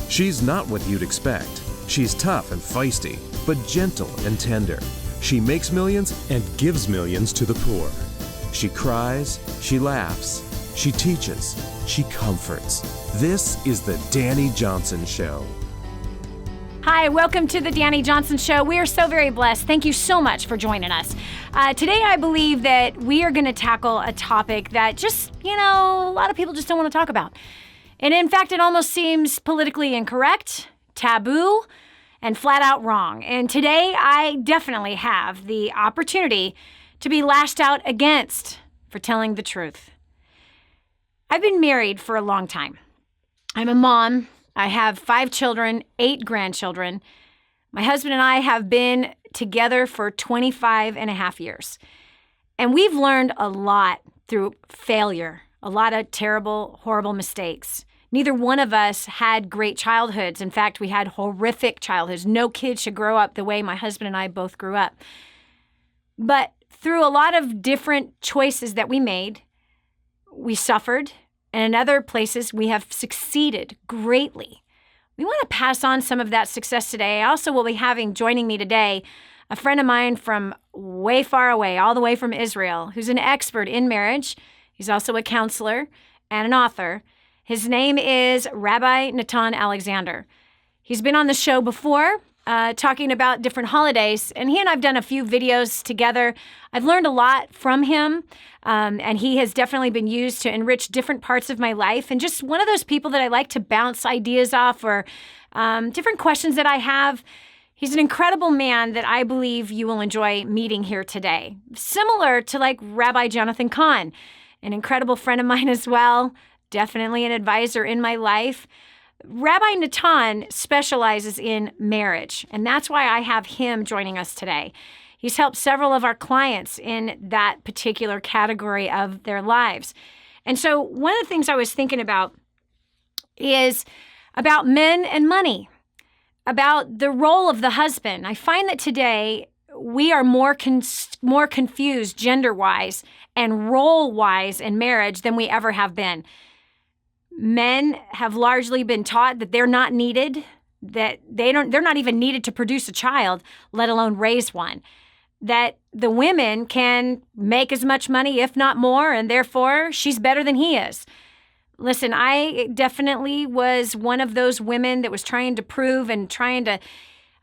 She's not what you'd expect. She's tough and feisty, but gentle and tender. She makes millions and gives millions to the poor. She cries, she laughs, she teaches, she comforts. This is the Dani Johnson Show. Hi, welcome to the Dani Johnson Show. We are so very blessed. Thank you so much for joining us. Today, I believe that we are going to tackle a topic that just, a lot of people just don't want to talk about. And in fact, it almost seems politically incorrect, taboo, and flat out wrong. And today, I definitely have the opportunity to be lashed out against for telling the truth. I've been married for a long time. I'm a mom. I have 5 children, 8 grandchildren. My husband and I have been together for 25 and a half years. And we've learned a lot through failure, a lot of terrible, horrible mistakes. Neither one of us had great childhoods. In fact, we had horrific childhoods. No kid should grow up the way my husband and I both grew up. But through a lot of different choices that we made, we suffered. And in other places, we have succeeded greatly. We want to pass on some of that success today. I also will be having, joining me today, a friend of mine from way far away, all the way from Israel, who's an expert in marriage. He's also a counselor and an author. His name is Rabbi Natan Alexander. He's been on the show before, talking about different holidays, and he and I've done a few videos together. I've learned a lot from him, and he has definitely been used to enrich different parts of my life, and just one of those people that I like to bounce ideas off or different questions that I have. He's an incredible man that I believe you will enjoy meeting here today. Similar to like Rabbi Jonathan Cahn, an incredible friend of mine as well, definitely an advisor in my life. Rabbi Natan specializes in marriage, and that's why I have him joining us today. He's helped several of our clients in that particular category of their lives. And so one of the things I was thinking about is about men and money, about the role of the husband. I find that today we are more confused gender-wise and role-wise in marriage than we ever have been. Men have largely been taught that they're not needed, that they're not even needed to produce a child, let alone raise one. That the women can make as much money, if not more, and therefore she's better than he is. Listen, I definitely was one of those women that was trying to prove and trying to,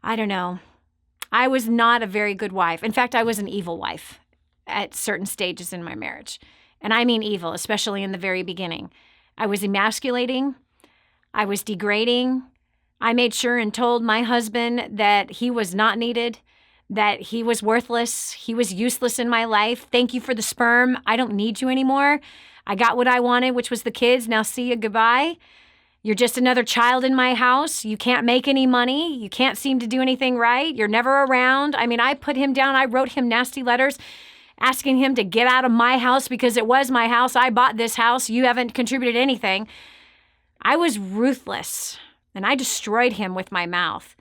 I was not a very good wife. In fact, I was an evil wife at certain stages in my marriage. And I mean evil, especially in the very beginning. I was emasculating. I was degrading. I made sure and told my husband that he was not needed, that he was worthless. He was useless in my life. Thank you for the sperm. I don't need you anymore. I got what I wanted, which was the kids. Now see you, goodbye. You're just another child in my house. You can't make any money. You can't seem to do anything right. You're never around. I put him down. I wrote him nasty letters asking him to get out of my house because it was my house. I bought this house. You haven't contributed anything. I was ruthless, and I destroyed him with my mouth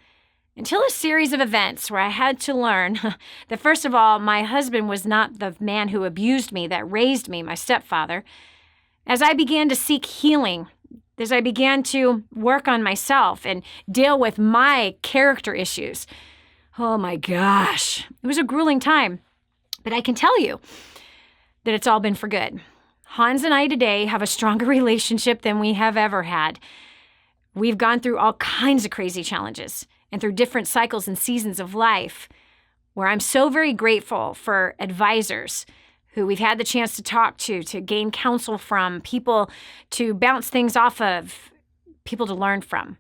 until a series of events where I had to learn that, first of all, my husband was not the man who abused me, that raised me, my stepfather. As I began to seek healing, as I began to work on myself and deal with my character issues, oh my gosh, it was a grueling time. But I can tell you that it's all been for good. Hans and I today have a stronger relationship than we have ever had. We've gone through all kinds of crazy challenges and through different cycles and seasons of life where I'm so very grateful for advisors who we've had the chance to talk to gain counsel from, people to bounce things off of, people to learn from.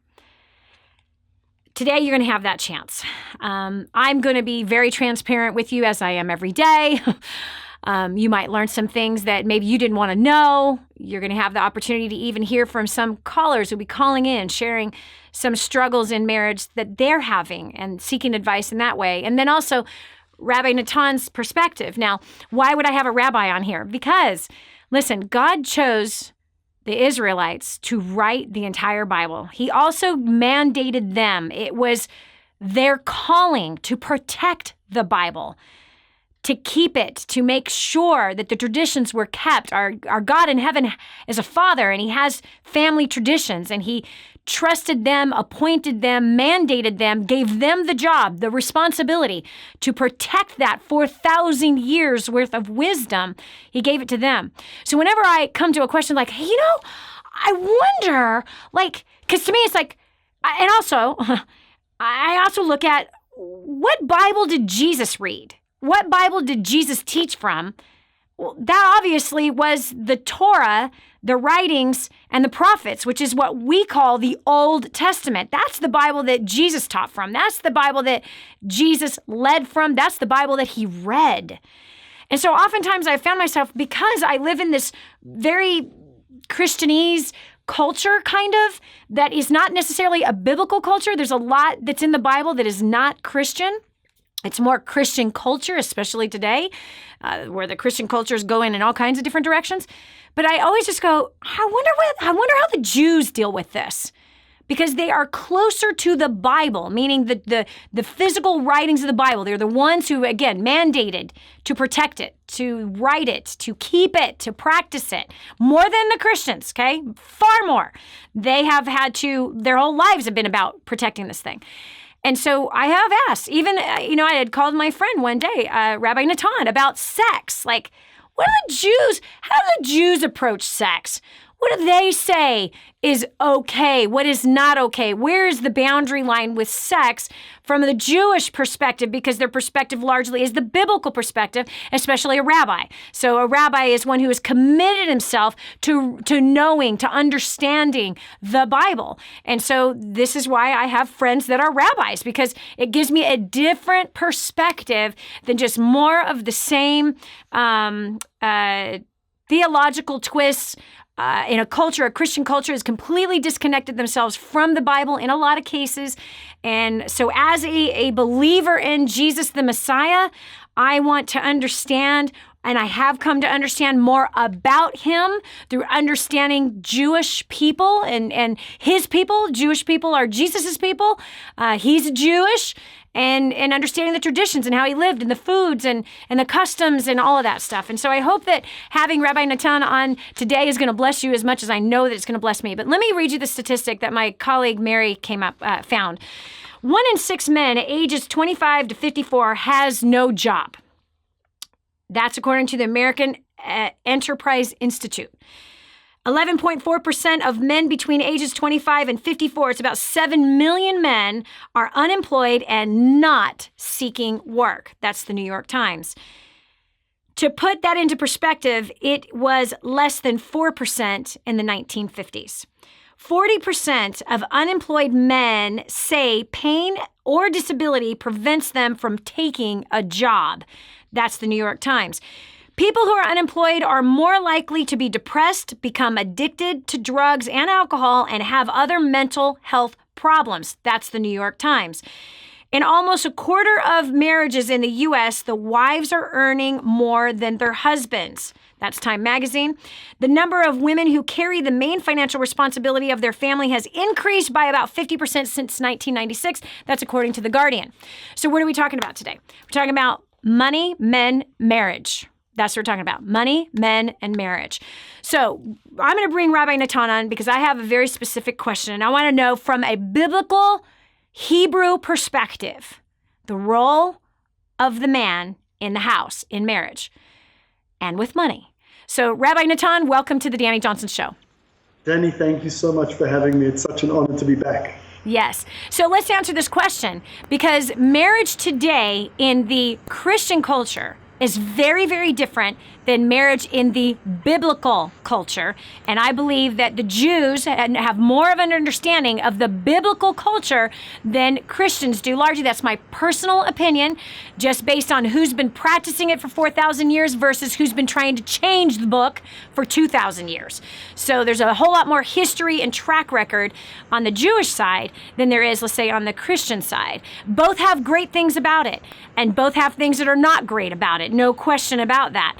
Today, you're going to have that chance. I'm going to be very transparent with you as I am every day. You might learn some things that maybe you didn't want to know. You're going to have the opportunity to even hear from some callers who'll be calling in, sharing some struggles in marriage that they're having and seeking advice in that way. And then also Rabbi Natan's perspective. Now, why would I have a rabbi on here? Because, listen, God chose the Israelites to write the entire Bible. He also mandated them. It was their calling to protect the Bible, to keep it, to make sure that the traditions were kept. Our God in heaven is a father, and he has family traditions, and he trusted them, appointed them, mandated them, gave them the job, the responsibility to protect that 4,000 years worth of wisdom. He gave it to them. So whenever I come to a question like, hey, I wonder, because to me it's like, and also, I also look at what Bible did Jesus read? What Bible did Jesus teach from? Well, that obviously was the Torah, the writings, and the prophets, which is what we call the Old Testament. That's the Bible that Jesus taught from. That's the Bible that Jesus led from. That's the Bible that he read. And so oftentimes I found myself, because I live in this very Christianese culture, kind of, that is not necessarily a biblical culture. There's a lot that's in the Bible that is not Christian. It's more Christian culture, especially today, where the Christian culture is going in all kinds of different directions. But I always just go, I wonder how the Jews deal with this, because they are closer to the Bible, meaning the physical writings of the Bible. They're the ones who, again, mandated to protect it, to write it, to keep it, to practice it, more than the Christians, okay? Far more. They have had to, their whole lives have been about protecting this thing. And so I have asked, even, I had called my friend one day, Rabbi Natan, about sex. Like, how do the Jews approach sex? What do they say is okay? What is not okay? Where is the boundary line with sex from the Jewish perspective? Because their perspective largely is the biblical perspective, especially a rabbi. So a rabbi is one who has committed himself to knowing, to understanding the Bible. And so this is why I have friends that are rabbis, because it gives me a different perspective than just more of the same theological twists. In a Christian culture has completely disconnected themselves from the Bible in a lot of cases. And so as a believer in Jesus the Messiah, I want to understand, and I have come to understand more about him through understanding Jewish people and his people. Jewish people are Jesus's people. He's Jewish. And understanding the traditions and how he lived and the foods and the customs and all of that stuff. And so I hope that having Rabbi Natan on today is going to bless you as much as I know that it's going to bless me. But let me read you the statistic that my colleague Mary found. 1 in 6 men ages 25 to 54 has no job. That's according to the American Enterprise Institute. 11.4% of men between ages 25 and 54, it's about 7 million men, are unemployed and not seeking work. That's the New York Times. To put that into perspective, it was less than 4% in the 1950s. 40% of unemployed men say pain or disability prevents them from taking a job. That's the New York Times. People who are unemployed are more likely to be depressed, become addicted to drugs and alcohol, and have other mental health problems. That's the New York Times. In almost a quarter of marriages in the U.S., the wives are earning more than their husbands. That's Time Magazine. The number of women who carry the main financial responsibility of their family has increased by about 50% since 1996. That's according to The Guardian. So what are we talking about today? We're talking about money, men, marriage. That's what we're talking about. Money, men, and marriage. So I'm going to bring Rabbi Natan on because I have a very specific question. And I want to know from a biblical Hebrew perspective, the role of the man in the house, in marriage, and with money. So Rabbi Natan, welcome to the Dani Johnson Show. Dani, thank you so much for having me. It's such an honor to be back. Yes. So let's answer this question, because marriage today in the Christian culture is very, very different than marriage in the biblical culture. And I believe that the Jews have more of an understanding of the biblical culture than Christians do. Largely, that's my personal opinion, just based on who's been practicing it for 4,000 years versus who's been trying to change the book for 2,000 years. So there's a whole lot more history and track record on the Jewish side than there is, let's say, on the Christian side. Both have great things about it, and both have things that are not great about it. No question about that.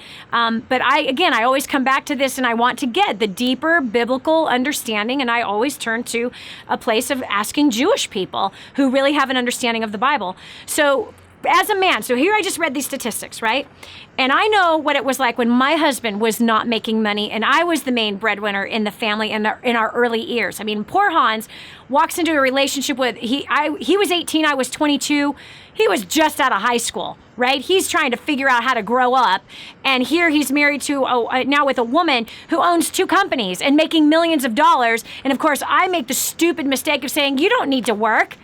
But I always come back to this, and I want to get the deeper biblical understanding, and I always turn to a place of asking Jewish people who really have an understanding of the Bible. So as a man, so here I just read these statistics, right? And I know what it was like when my husband was not making money and I was the main breadwinner in the family in our early years. I mean, poor Hans walks into a relationship with, he was 18, I was 22. He was just out of high school, right? He's trying to figure out how to grow up. And here he's married to, now with a woman who owns 2 companies and making millions of dollars. And of course, I make the stupid mistake of saying, you don't need to work.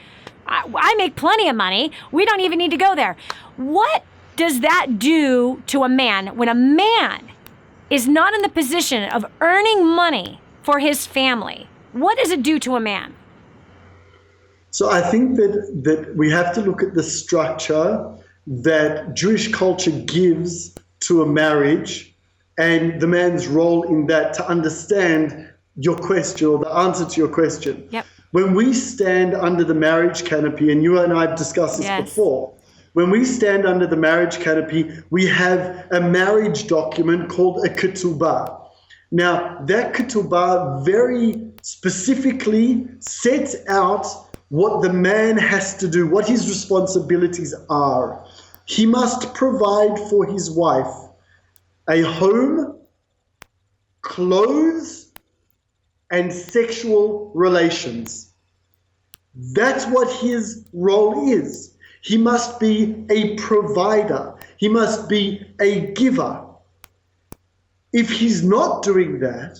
I make plenty of money. We don't even need to go there. What does that do to a man when a man is not in the position of earning money for his family? What does it do to a man? So I think that we have to look at the structure that Jewish culture gives to a marriage and the man's role in that to understand your question or the answer to your question. Yep. When we stand under the marriage canopy, and you and I have discussed this before, when we stand under the marriage canopy, we have a marriage document called a ketubah. Now, that ketubah very specifically sets out what the man has to do, what his responsibilities are. He must provide for his wife a home, clothes, and sexual relations. That's what his role is. He must be a provider. He must be a giver. If he's not doing that,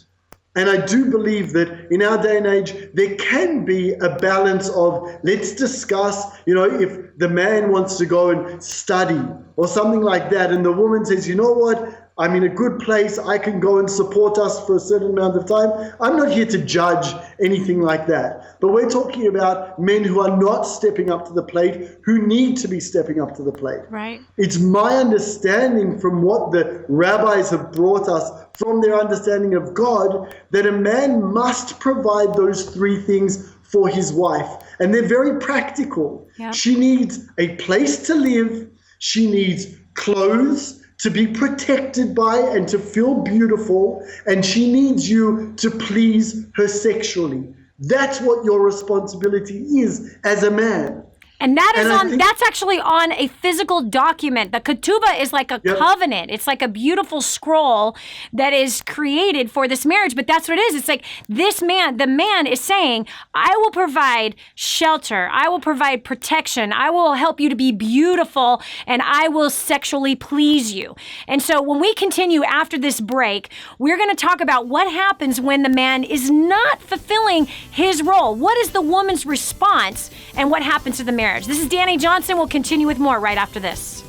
and I do believe that in our day and age, there can be a balance of, let's discuss, if the man wants to go and study or something like that, and the woman says, you know what, I'm in a good place, I can go and support us for a certain amount of time. I'm not here to judge anything like that. But we're talking about men who are not stepping up to the plate, who need to be stepping up to the plate. Right. It's my understanding from what the rabbis have brought us from their understanding of God that a man must provide those 3 things for his wife. And they're very practical. Yep. She needs a place to live. She needs clothes to be protected by and to feel beautiful, and she needs you to please her sexually. That's what your responsibility is as a man. And that's actually on a physical document. The ketubah is like a covenant. It's like a beautiful scroll that is created for this marriage. But that's what it is. It's like the man is saying, I will provide shelter. I will provide protection. I will help you to be beautiful, and I will sexually please you. And so when we continue after this break, we're going to talk about what happens when the man is not fulfilling his role. What is the woman's response, and what happens to the marriage? This is Dani Johnson. We'll continue with more right after this.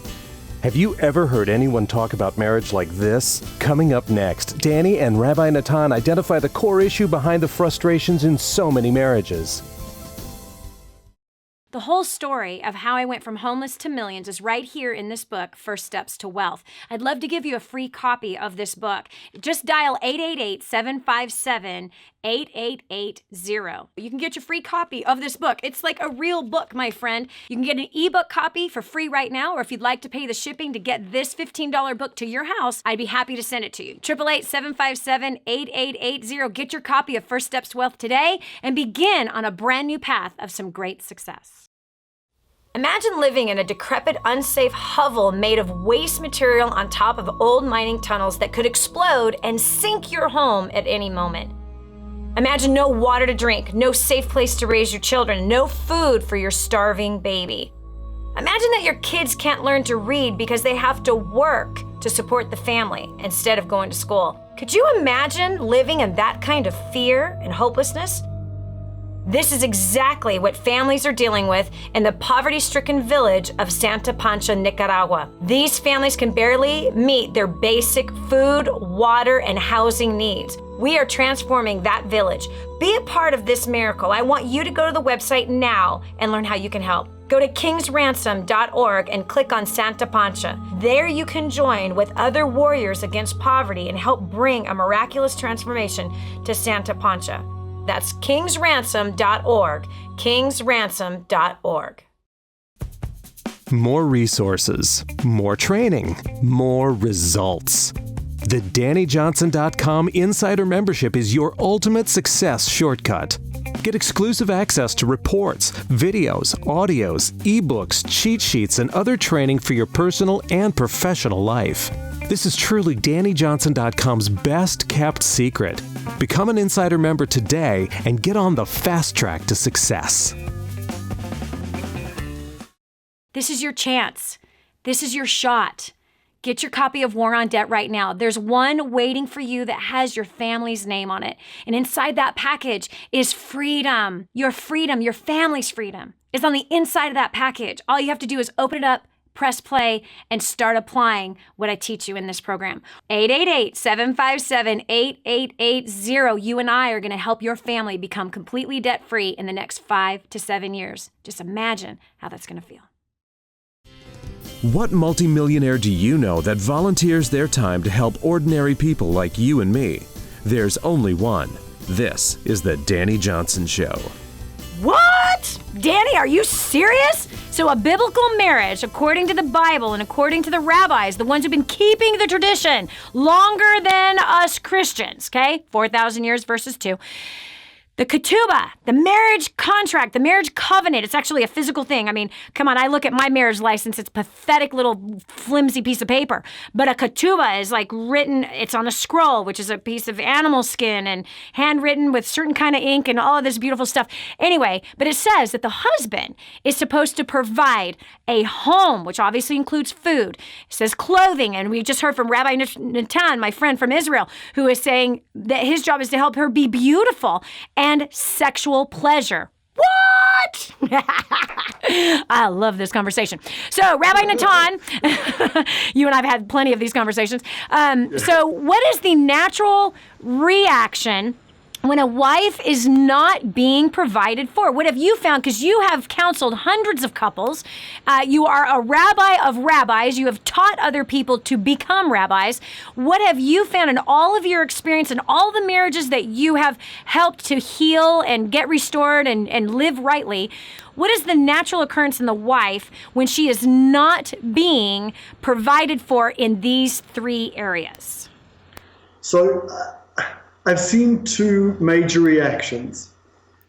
Have you ever heard anyone talk about marriage like this? Coming up next, Dani and Rabbi Natan identify the core issue behind the frustrations in so many marriages. The whole story of how I went from homeless to millions is right here in this book, First Steps to Wealth. I'd love to give you a free copy of this book. Just dial 888-757-8880. You can get your free copy of this book. It's like a real book, my friend. You can get an ebook copy for free right now, or if you'd like to pay the shipping to get this $15 book to your house, I'd be happy to send it to you. 888-757-8880. Get your copy of First Steps to Wealth today and begin on a brand new path of some great success. Imagine living in a decrepit, unsafe hovel made of waste material on top of old mining tunnels that could explode and sink your home at any moment. Imagine no water to drink, no safe place to raise your children, no food for your starving baby. Imagine that your kids can't learn to read because they have to work to support the family instead of going to school. Could you imagine living in that kind of fear and hopelessness? This is exactly what families are dealing with in the poverty-stricken village of Santa Pancha, Nicaragua. These families can barely meet their basic food, water, and housing needs. We are transforming that village. Be a part of this miracle. I want you to go to the website now and learn how you can help. Go to kingsransom.org and click on Santa Pancha. There you can join with other warriors against poverty and help bring a miraculous transformation to Santa Pancha. That's kingsransom.org, kingsransom.org. More resources, more training, more results. The DaniJohnson.com Insider membership is your ultimate success shortcut. Get exclusive access to reports, videos, audios, ebooks, cheat sheets, and other training for your personal and professional life. This is truly DaniJohnson.com's best kept secret. Become an Insider member today and get on the fast track to success. This is your chance. This is your shot. Get your copy of War on Debt right now. There's one waiting for you that has your family's name on it. And inside that package is freedom. Your family's freedom is on the inside of that package. All you have to do is open it up, press play, and start applying what I teach you in this program. 888-757-8880. You and I are going to help your family become completely debt-free in the next 5 to 7 years. Just imagine how that's going to feel. What multimillionaire do you know that volunteers their time to help ordinary people like you and me? There's only one. This is the Dani Johnson Show. What? Dani, are you serious? So a biblical marriage, according to the Bible and according to the rabbis, the ones who've been keeping the tradition longer than us Christians, okay? 4,000 years versus 2. The ketubah, the marriage contract, the marriage covenant, it's actually a physical thing. I mean, come on, I look at my marriage license, it's a pathetic little flimsy piece of paper. But a ketubah is like written, it's on a scroll, which is a piece of animal skin and handwritten with certain kind of ink and all of this beautiful stuff. Anyway, but it says that the husband is supposed to provide a home, which obviously includes food. It says clothing, and we just heard from Rabbi Natan, my friend from Israel, who is saying that his job is to help her be beautiful and sexual pleasure. What? I love this conversation. So, Rabbi Natan, you and I have had plenty of these conversations. So, what is the natural reaction when a wife is not being provided for? What have you found? Because you have counseled hundreds of couples. You are a rabbi of rabbis. You have taught other people to become rabbis. What have you found in all of your experience and all the marriages that you have helped to heal and get restored and live rightly? What is the natural occurrence in the wife when she is not being provided for in these 3 areas? So, I've seen 2 major reactions.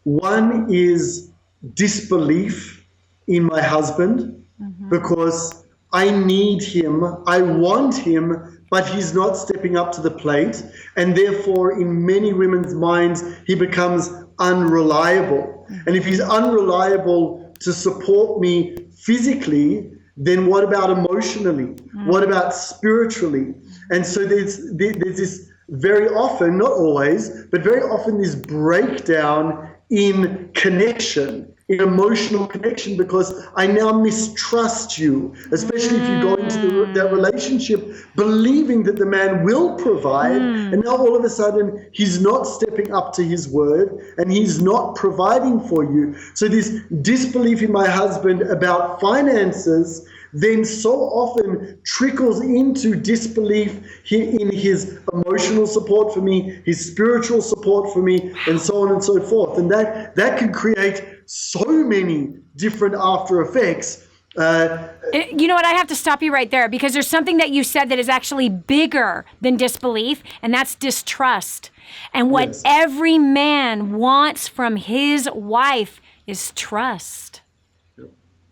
One is disbelief in my husband because I need him, I want him, but he's not stepping up to the plate. And therefore, in many women's minds, he becomes unreliable. And if he's unreliable to support me physically, then what about emotionally? What about spiritually? And so there's this very often, not always, but very often this breakdown in connection, in emotional connection, because I now mistrust you, especially if you go into that relationship believing that the man will provide, and now all of a sudden he's not stepping up to his word and he's not providing for you. So this disbelief in my husband about finances then so often trickles into disbelief in his emotional support for me, his spiritual support for me, and so on and so forth. And that can create so many different after effects. You know what? I have to stop you right there because there's something that you said that is actually bigger than disbelief, and that's distrust. And what every man wants from his wife is trust.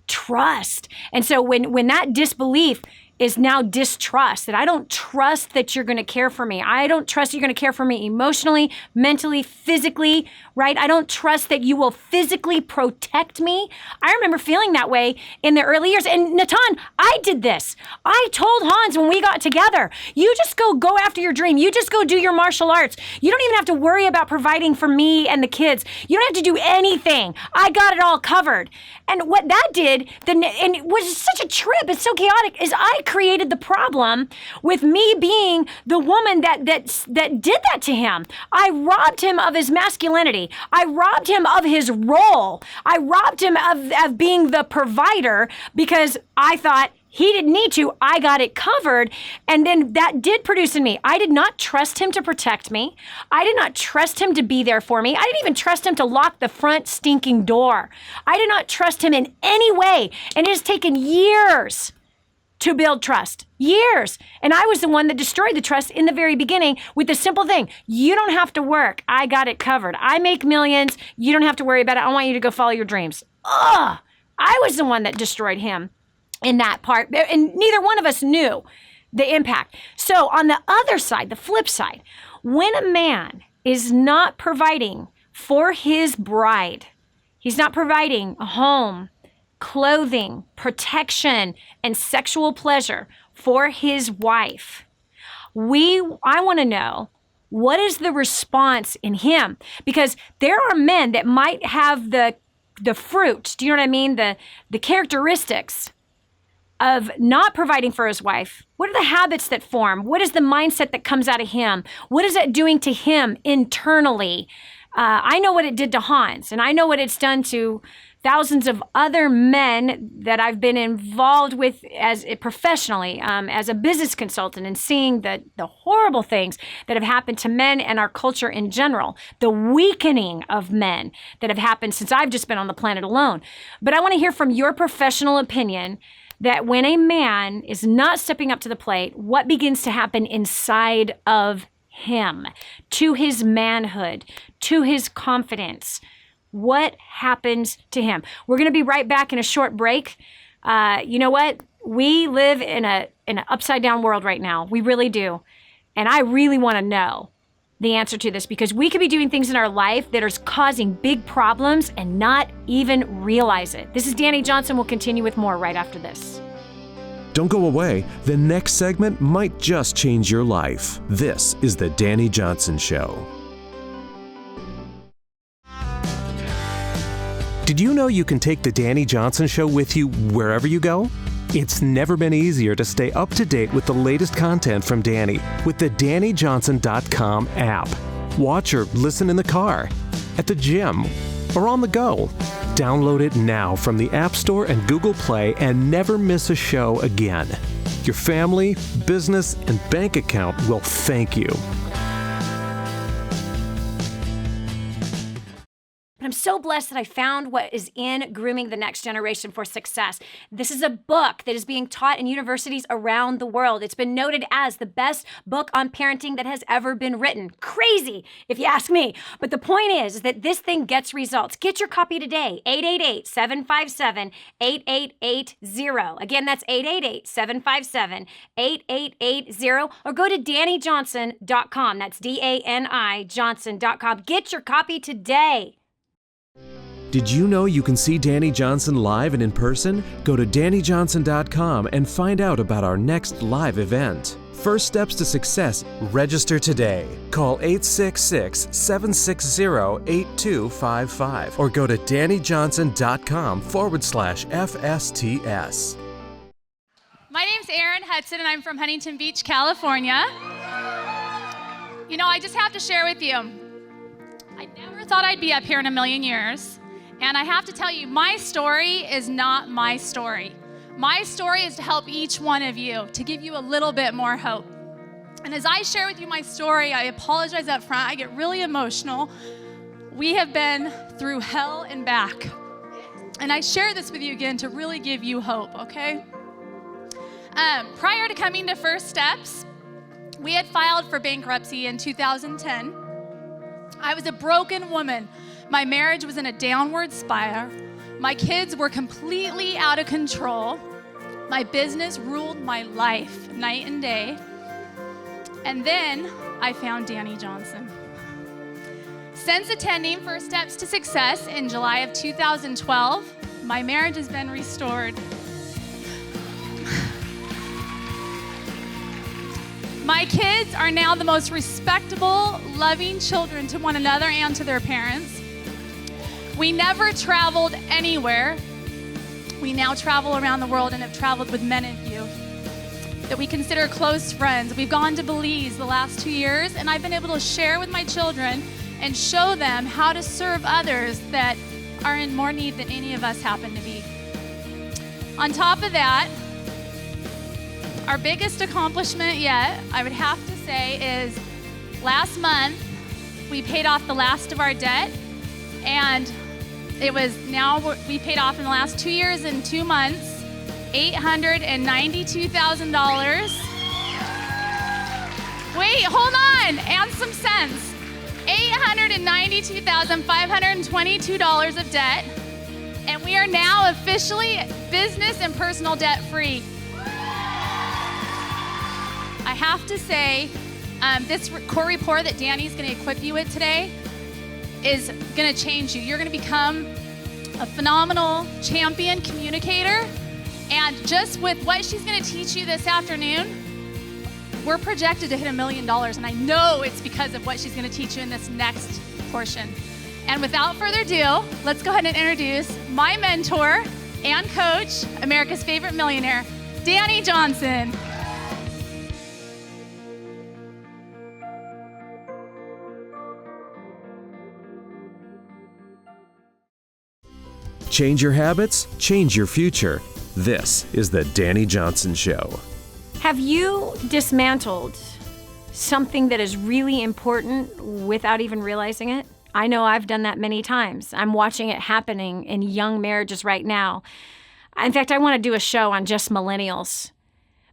Trust. And so when that disbelief is now distrust, that I don't trust that you're going to care for me. I don't trust you're going to care for me emotionally, mentally, physically, right? I don't trust that you will physically protect me. I remember feeling that way in the early years. And Natan, I did this. I told Hans when we got together, you just go after your dream. You just go do your martial arts. You don't even have to worry about providing for me and the kids. You don't have to do anything. I got it all covered. And what that did, and it was such a trip, it's so chaotic, is I created the problem with me being the woman that did that to him. I robbed him of his masculinity. I robbed him of his role. I robbed him of being the provider because I thought he didn't need to. I got it covered. And then that did produce in me. I did not trust him to protect me. I did not trust him to be there for me. I didn't even trust him to lock the front stinking door. I did not trust him in any way. And it has taken years to build trust. Years. And I was the one that destroyed the trust in the very beginning with the simple thing. You don't have to work. I got it covered. I make millions. You don't have to worry about it. I want you to go follow your dreams. Ugh. I was the one that destroyed him in that part. And neither one of us knew the impact. So on the other side, the flip side, when a man is not providing for his bride, he's not providing a home, clothing, protection, and sexual pleasure for his wife, I want to know, what is the response in him? Because there are men that might have the fruit, do you know what I mean? The characteristics of not providing for his wife. What are the habits that form? What is the mindset that comes out of him? What is it doing to him internally? I know what it did to Hans, and I know what it's done to thousands of other men that I've been involved with professionally, as a business consultant, and seeing the horrible things that have happened to men and our culture in general, the weakening of men that have happened since I've just been on the planet alone. But I want to hear from your professional opinion that when a man is not stepping up to the plate, what begins to happen inside of him, to his manhood, to his confidence? What happens to him? We're going to be right back in a short break. You know what? We live in an upside down world right now. We really do. And I really want to know the answer to this, because we could be doing things in our life that are causing big problems and not even realize it. This is Dani Johnson. We'll continue with more right after this. Don't go away. The next segment might just change your life. This is The Dani Johnson Show. Did you know you can take The Dani Johnson Show with you wherever you go? It's never been easier to stay up to date with the latest content from Dani with the DaniJohnson.com app. Watch or listen in the car, at the gym, or on the go. Download it now from the App Store and Google Play and never miss a show again. Your family, business, and bank account will thank you. I'm so blessed that I found what is in Grooming the Next Generation for Success. This is a book that is being taught in universities around the world. It's been noted as the best book on parenting that has ever been written. Crazy, if you ask me. But the point is that this thing gets results. Get your copy today, 888-757-8880. Again, that's 888-757-8880. Or go to DaniJohnson.com. That's DANI Johnson.com. Get your copy today. Did you know you can see Dani Johnson live and in person? Go to DaniJohnson.com and find out about our next live event. First steps to success. Register today. Call 866-760-8255 or go to DaniJohnson.com/FSTS. My name's Erin Hudson and I'm from Huntington Beach, California. You know, I just have to share with you, I never thought I'd be up here in a million years. And I have to tell you, my story is not my story. My story is to help each one of you, to give you a little bit more hope. And as I share with you my story, I apologize up front. I get really emotional. We have been through hell and back. And I share this with you again to really give you hope, okay? Prior to coming to First Steps, we had filed for bankruptcy in 2010. I was a broken woman. My marriage was in a downward spiral. My kids were completely out of control. My business ruled my life night and day. And then I found Dani Johnson. Since attending First Steps to Success in July of 2012, my marriage has been restored. My kids are now the most respectable, loving children to one another and to their parents. We never traveled anywhere. We now travel around the world and have traveled with many of you that we consider close friends. We've gone to Belize the last 2 years, and I've been able to share with my children and show them how to serve others that are in more need than any of us happen to be. On top of that, our biggest accomplishment yet, I would have to say, is last month we paid off the last of our debt, and we paid off in the last 2 years and 2 months $892,000. Wait, hold on, and some cents. $892,522 of debt. And we are now officially business and personal debt free. I have to say, this core report that Dani's going to equip you with today is going to change you. You're going to become a phenomenal champion communicator. And just with what she's going to teach you this afternoon, we're projected to hit $1 million. And I know it's because of what she's going to teach you in this next portion. And without further ado, let's go ahead and introduce my mentor and coach, America's favorite millionaire, Dani Johnson. Change your habits, change your future. This is the Dani Johnson Show. Have you dismantled something that is really important without even realizing it? I know I've done that many times. I'm watching it happening in young marriages right now. In fact, I want to do a show on just millennials,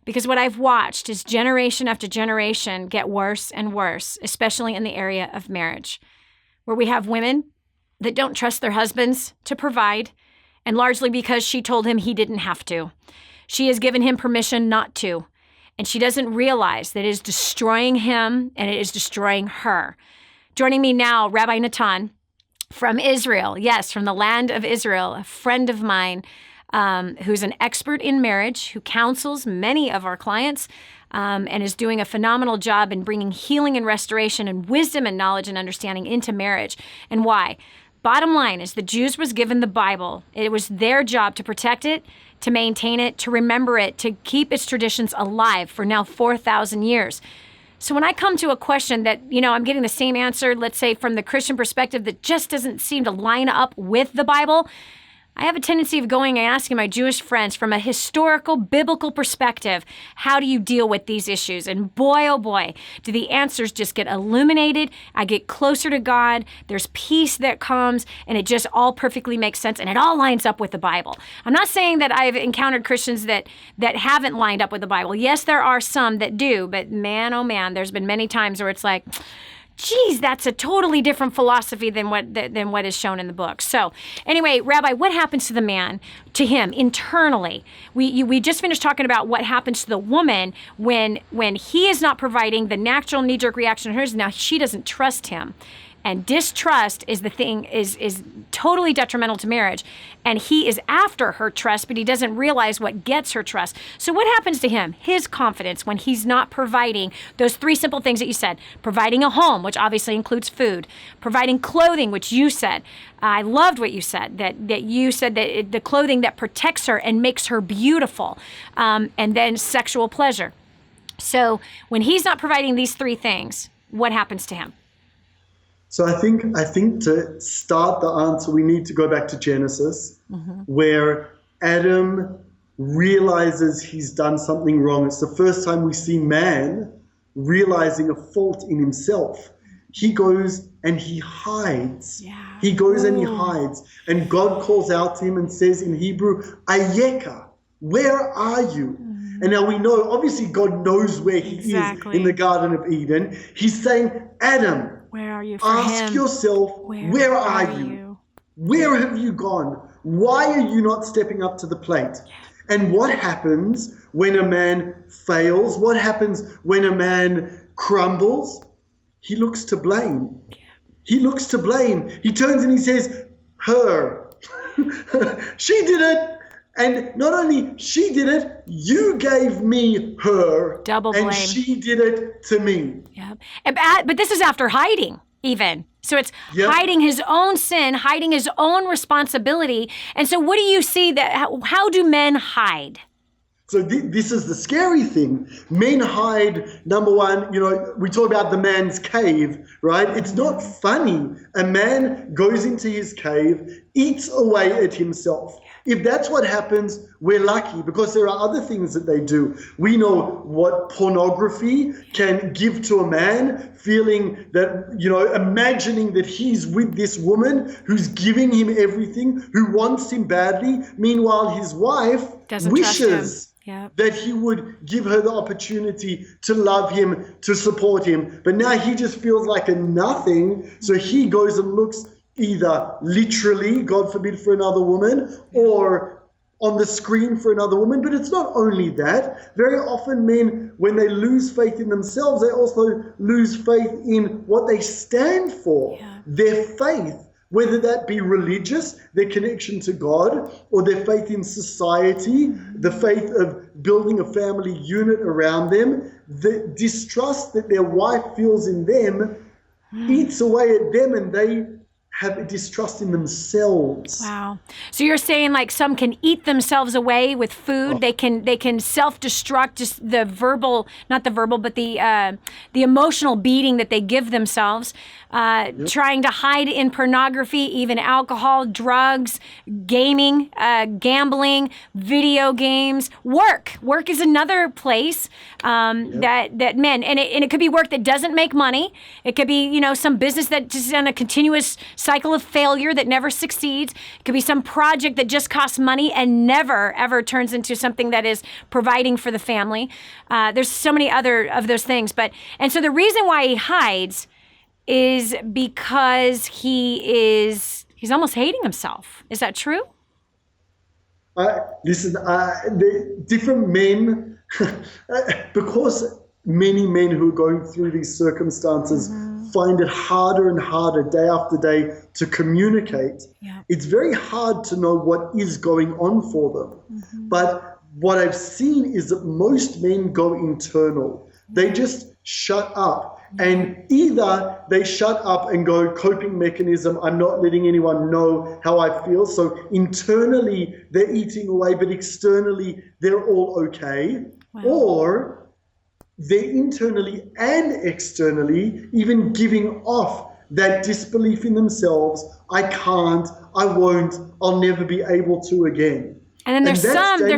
because what I've watched is generation after generation get worse and worse, especially in the area of marriage, where we have women that don't trust their husbands to provide, and largely because she told him he didn't have to. She has given him permission not to, and she doesn't realize that it is destroying him and it is destroying her. Joining me now, Rabbi Natan from Israel, yes, from the land of Israel, a friend of mine who's an expert in marriage, who counsels many of our clients, and is doing a phenomenal job in bringing healing and restoration and wisdom and knowledge and understanding into marriage. And why? Bottom line is the Jews was given the Bible. It was their job to protect it, to maintain it, to remember it, to keep its traditions alive for now 4,000 years. So when I come to a question that, I'm getting the same answer, let's say from the Christian perspective, that just doesn't seem to line up with the Bible, I have a tendency of going and asking my Jewish friends from a historical, biblical perspective, how do you deal with these issues? And boy, oh boy, do the answers just get illuminated. I get closer to God. There's peace that comes, and it just all perfectly makes sense, and it all lines up with the Bible. I'm not saying that I've encountered Christians that haven't lined up with the Bible. Yes, there are some that do, but man, oh man, there's been many times where it's like, geez, that's a totally different philosophy than what is shown in the book. So anyway, Rabbi, what happens to the man, to him internally? We just finished talking about what happens to the woman when he is not providing the natural knee-jerk reaction of hers. Now she doesn't trust him. And distrust is the thing, is totally detrimental to marriage. And he is after her trust, but he doesn't realize what gets her trust. So what happens to him? His confidence when he's not providing those three simple things that you said. Providing a home, which obviously includes food. Providing clothing, which you said. I loved what you said, that you said that the clothing that protects her and makes her beautiful. And then sexual pleasure. So when he's not providing these three things, what happens to him? So I think to start the answer, we need to go back to Genesis, where Adam realizes he's done something wrong. It's the first time we see man realizing a fault in himself. He goes and he hides. Yeah. He goes and he hides. And God calls out to him and says in Hebrew, Ayeka, where are you? And now we know, obviously God knows where he is in the Garden of Eden. He's saying, Adam, where are you for ask him? Yourself, where are you? Where have you gone? Why are you not stepping up to the plate? And what happens when a man fails? What happens when a man crumbles? He looks to blame. He looks to blame. He turns and he says, her. She did it. And not only she did it, you gave me her. Double blame. And she did it to me. Yep. But this is after hiding, even. So it's hiding his own sin, hiding his own responsibility. And so what do you see how do men hide? So this is the scary thing. Men hide, number one, we talk about the man's cave, right? It's not funny. A man goes into his cave, eats away at himself. If that's what happens, we're lucky, because there are other things that they do. We know what pornography can give to a man, feeling that, imagining that he's with this woman who's giving him everything, who wants him badly. Meanwhile, his wife wishes that he would give her the opportunity to love him, to support him. But now he just feels like a nothing. So he goes and looks either literally, God forbid, for another woman, or on the screen for another woman. But it's not only that. Very often men, when they lose faith in themselves, they also lose faith in what they stand for, their faith, whether that be religious, their connection to God, or their faith in society, the faith of building a family unit around them. The distrust that their wife feels in them eats away at them, and they have a distrust in themselves. Wow. So you're saying like some can eat themselves away with food. They can self-destruct, just the verbal, not the verbal, but the emotional beating that they give themselves, trying to hide in pornography, even alcohol, drugs, gaming, gambling, video games, work. Work is another place that men, and it could be work that doesn't make money. It could be, some business that just is on a continuous cycle of failure that never succeeds. It could be some project that just costs money and never, ever turns into something that is providing for the family. There's so many other of those things. And so the reason why he hides is because he's almost hating himself. Is that true? Listen, the different men, because many men who are going through these circumstances find it harder and harder day after day to communicate. It's very hard to know what is going on for them. But what I've seen is that most men go internal. They just shut up. And either they shut up and go, coping mechanism, I'm not letting anyone know how I feel. So internally they're eating away, but externally they're all okay. Or they're internally and externally even giving off that disbelief in themselves. I can't, I won't, I'll never be able to again. And then there's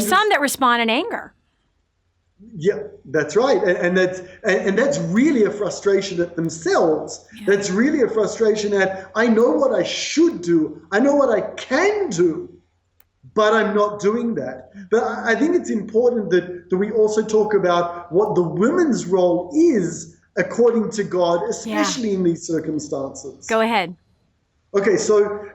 some that respond in anger. Yeah, that's right. And that's really a frustration at themselves. That's really a frustration at, I know what I should do. I know what I can do, but I'm not doing that. But I think it's important that we also talk about what the women's role is according to God, especially in these circumstances. Go ahead. Okay, so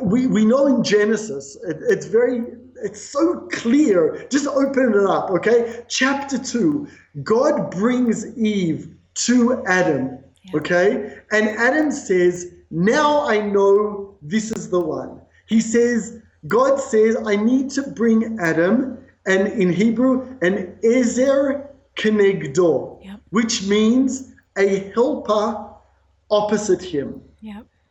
we know in Genesis, it's so clear. Just open it up, okay? Chapter 2, God brings Eve to Adam, okay? And Adam says, now I know this is the one. God says, I need to bring Adam, and in Hebrew, an ezer kenegdo, which means a helper opposite him.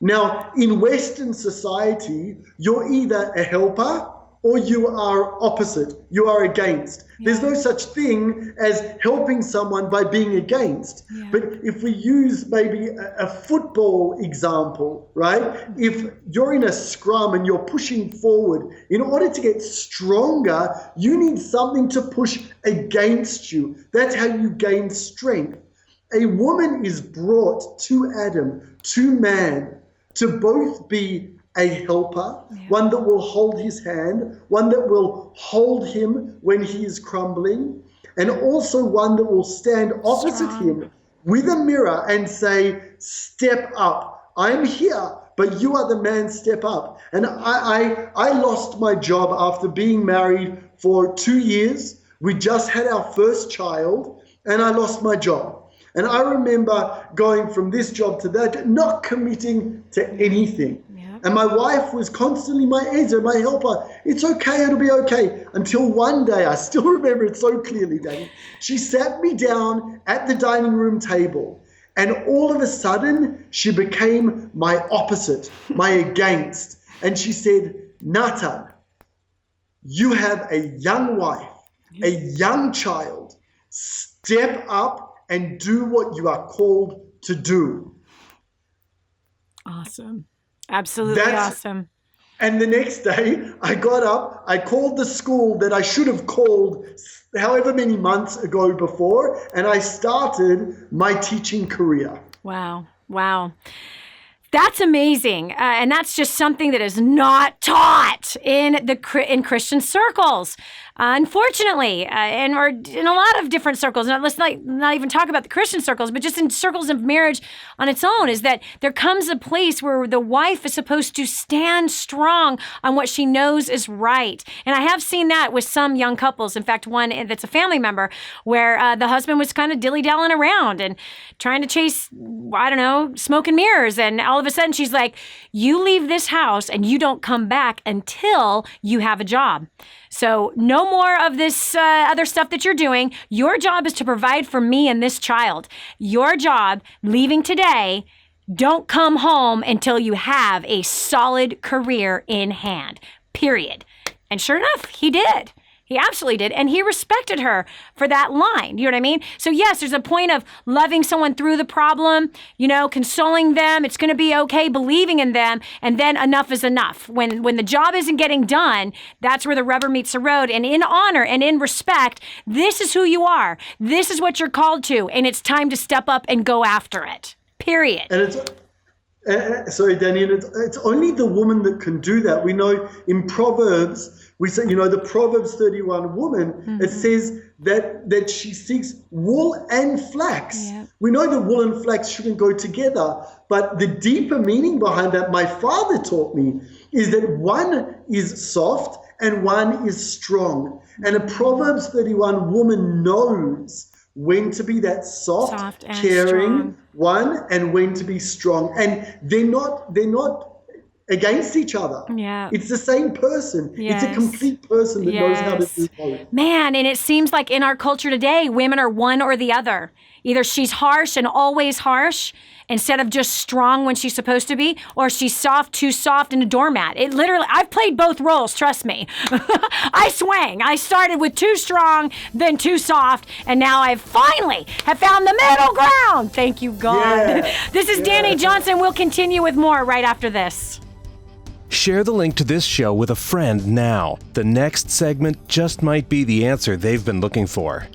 Now, in Western society, you're either a helper or you are opposite. You are against. There's no such thing as helping someone by being against. But if we use maybe a football example, right? If you're in a scrum and you're pushing forward, in order to get stronger, you need something to push against you. That's how you gain strength. A woman is brought to Adam, to man, to both be a helper, one that will hold his hand, one that will hold him when he is crumbling, and also one that will stand opposite him with a mirror and say, step up. I'm here, but you are the man, step up. And I lost my job after being married for 2 years. We just had our first child, and I lost my job. And I remember going from this job to that, not committing to anything. And my wife was constantly my ezer, my helper. It's okay, it'll be okay. Until one day, I still remember it so clearly, Dani. She sat me down at the dining room table, and all of a sudden, she became my opposite, my against. And she said, Natan, you have a young wife, a young child. Step up and do what you are called to do. Awesome. Absolutely awesome. And the next day, I got up, I called the school that I should have called however many months ago before, and I started my teaching career. Wow. Wow. That's amazing. And that's just something that is not taught in Christian circles. Unfortunately, and or in a lot of different circles, and let's not even talk about the Christian circles, but just in circles of marriage on its own, is that there comes a place where the wife is supposed to stand strong on what she knows is right. And I have seen that with some young couples. In fact, one that's a family member where the husband was kind of dilly-dallying around and trying to chase, I don't know, smoke and mirrors. And all of a sudden she's like, you leave this house and you don't come back until you have a job. So no more of this other stuff that you're doing. Your job is to provide for me and this child. Your job, leaving today, don't come home until you have a solid career in hand, period. And sure enough, he did. He absolutely did. And he respected her for that line. You know what I mean? So yes, there's a point of loving someone through the problem, consoling them. It's going to be okay, believing in them. And then enough is enough. When the job isn't getting done, that's where the rubber meets the road. And in honor and in respect, this is who you are. This is what you're called to. And it's time to step up and go after it. Period. And sorry, Dani, and it's only the woman that can do that. We know in Proverbs, we say, the Proverbs 31 woman, it says that she seeks wool and flax. Yeah. We know that wool and flax shouldn't go together, but the deeper meaning behind that, my father taught me, is that one is soft and one is strong. And a Proverbs 31 woman knows when to be that soft and caring strong one and when to be strong. And they're not against each other. Yeah. It's the same person. Yes. It's a complete person that knows how to do both. Man, and it seems like in our culture today, women are one or the other. Either she's harsh and always harsh instead of just strong when she's supposed to be, or she's too soft and a doormat. It literally, I've played both roles, trust me. I swang. I started with too strong, then too soft, and now I finally have found the middle ground. Thank you, God. Yeah. This is Dani Johnson. We'll continue with more right after this. Share the link to this show with a friend now. The next segment just might be the answer they've been looking for.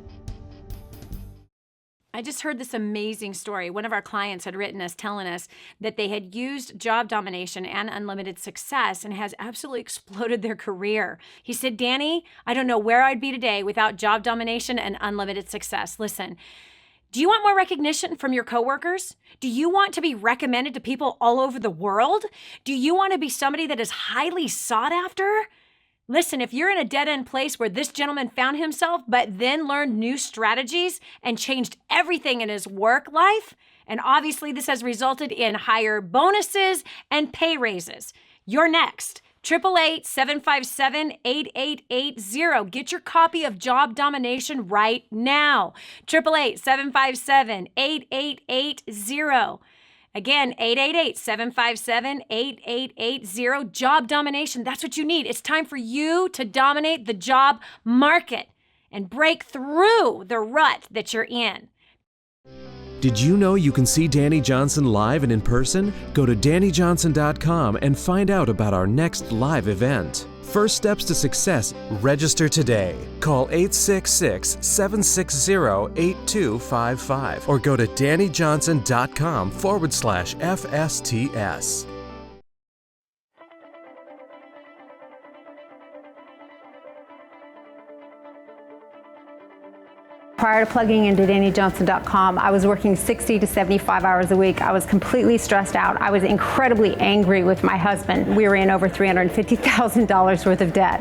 I just heard this amazing story. One of our clients had written us telling us that they had used job domination and unlimited success and has absolutely exploded their career. He said, Dani, I don't know where I'd be today without job domination and unlimited success. Listen, do you want more recognition from your coworkers? Do you want to be recommended to people all over the world? Do you want to be somebody that is highly sought after? Listen, if you're in a dead-end place where this gentleman found himself, but then learned new strategies and changed everything in his work life, and obviously this has resulted in higher bonuses and pay raises, you're next. 888-757-8880. Get your copy of Job Domination right now. 888-757-8880. Again, 888-757-8880. Job Domination. That's what you need. It's time for you to dominate the job market and break through the rut that you're in. Did you know you can see Dani Johnson live and in person? Go to DaniJohnson.com and find out about our next live event. First steps to success. Register today. Call 866-760-8255 or go to DaniJohnson.com/FSTS. Prior to plugging into DaniJohnson.com, I was working 60 to 75 hours a week. I was completely stressed out. I was incredibly angry with my husband. We were in over $350,000 worth of debt.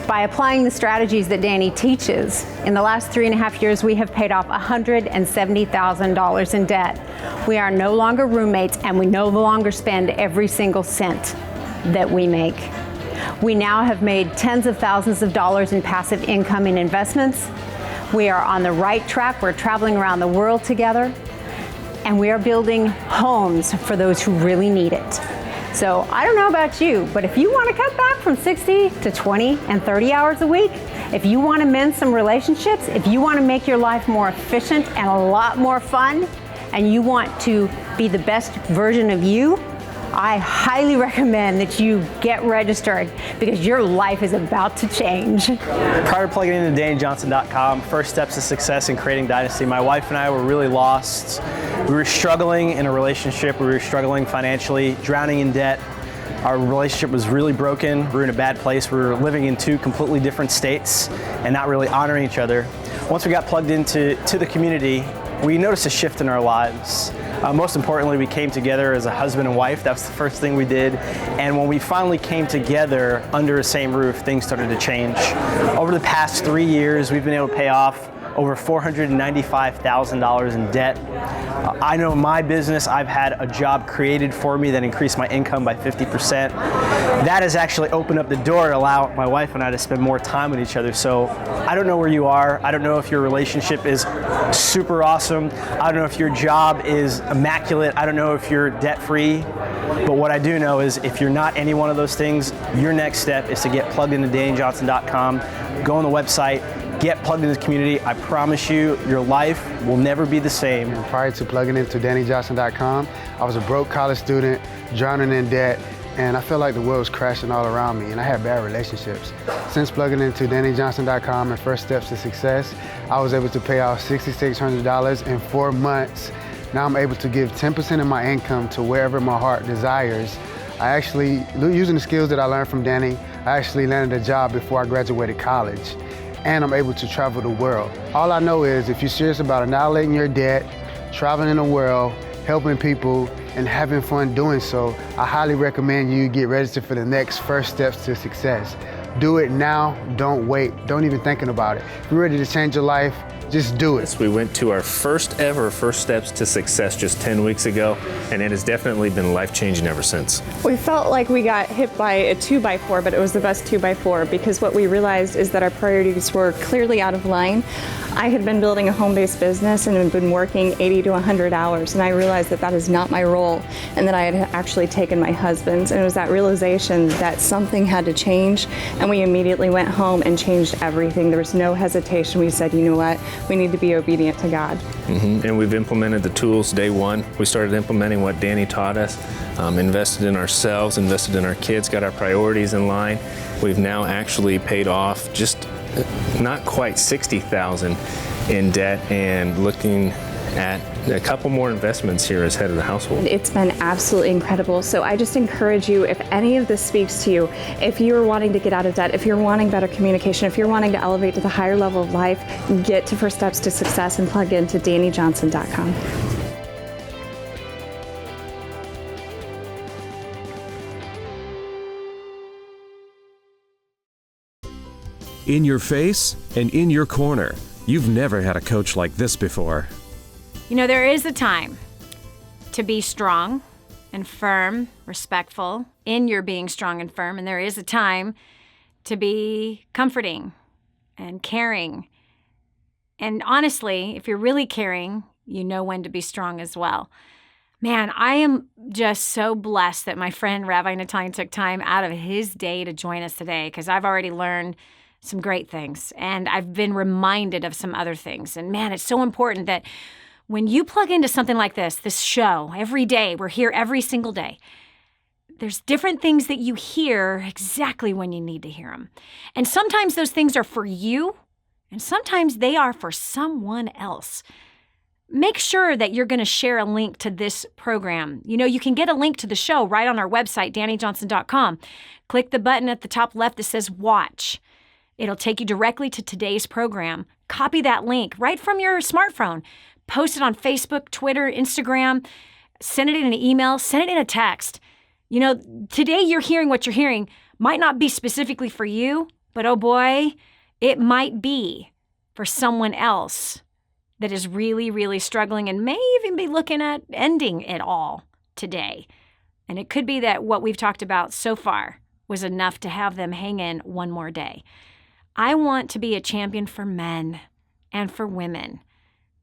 By applying the strategies that Dani teaches, in the last 3.5 years, we have paid off $170,000 in debt. We are no longer roommates, and we no longer spend every single cent that we make. We now have made tens of thousands of dollars in passive income in investments. We are on the right track. We're traveling around the world together, and we are building homes for those who really need it. So I don't know about you, but if you want to cut back from 60 to 20 and 30 hours a week, if you want to mend some relationships, if you want to make your life more efficient and a lot more fun, and you want to be the best version of you, I highly recommend that you get registered because your life is about to change. Prior to plugging into DaniJohnson.com, first steps to success in creating dynasty, my wife and I were really lost. We were struggling in a relationship. We were struggling financially, drowning in debt. Our relationship was really broken. We were in a bad place. We were living in two completely different states and not really honoring each other. Once we got plugged into the community, we noticed a shift in our lives. Most importantly, we came together as a husband and wife. That was the first thing we did. And when we finally came together under the same roof, things started to change. Over the past 3 years, we've been able to pay off over $495,000 in debt. I know in my business, I've had a job created for me that increased my income by 50%. That has actually opened up the door to allow my wife and I to spend more time with each other. So I don't know where you are. I don't know if your relationship is super awesome. I don't know if your job is immaculate. I don't know if you're debt-free. But what I do know is if you're not any one of those things, your next step is to get plugged into DaniJohnson.com, go on the website, get plugged into the community. I promise you, your life will never be the same. Prior to plugging into DaniJohnson.com, I was a broke college student, drowning in debt, and I felt like the world was crashing all around me, and I had bad relationships. Since plugging into DaniJohnson.com and First Steps to Success, I was able to pay off $6,600 in 4 months. Now I'm able to give 10% of my income to wherever my heart desires. I actually, using the skills that I learned from Dani, I actually landed a job before I graduated college. And I'm able to travel the world. All I know is if you're serious about annihilating your debt, traveling the world, helping people, and having fun doing so, I highly recommend you get registered for the next First Steps to Success. Do it now, don't wait, don't even thinking about it. If you're ready to change your life, just do it. We went to our first ever First Steps to Success just 10 weeks ago, and it has definitely been life-changing ever since. We felt like we got hit by a 2x4, but it was the best 2x4 because what we realized is that our priorities were clearly out of line. I had been building a home-based business and had been working 80 to 100 hours, and I realized that that is not my role and that I had actually taken my husband's. And it was that realization that something had to change, and we immediately went home and changed everything. There was no hesitation. We said, you know what? We need to be obedient to God. And we've implemented the tools day one. We started implementing what Dani taught us, invested in ourselves, invested in our kids, got our priorities in line. We've now actually paid off just not quite $60,000 in debt and looking at a couple more investments here as head of the household. It's been absolutely incredible. So I just encourage you, if any of this speaks to you, if you're wanting to get out of debt, if you're wanting better communication, if you're wanting to elevate to the higher level of life, get to First Steps to Success and plug into DaniJohnson.com. In your face and in your corner. You've never had a coach like this before. You know, there is a time to be strong and firm, respectful in your being strong and firm, and there is a time to be comforting and caring. And honestly, if you're really caring, you know when to be strong as well. Man, I am just so blessed that my friend Rabbi Natan took time out of his day to join us today, because I've already learned some great things, and I've been reminded of some other things. And man, it's so important that when you plug into something like this show, every day, we're here every single day, there's different things that you hear exactly when you need to hear them. And sometimes those things are for you, and sometimes they are for someone else. Make sure that you're going to share a link to this program. You know, you can get a link to the show right on our website, DaniJohnson.com. Click the button at the top left that says Watch. It'll take you directly to today's program. Copy that link right from your smartphone. Post it on Facebook, Twitter, Instagram. Send it in an email. Send it in a text. You know, today you're hearing what you're hearing might not be specifically for you, but oh boy, it might be for someone else that is really, really struggling and may even be looking at ending it all today. And it could be that what we've talked about so far was enough to have them hang in one more day. I want to be a champion for men and for women,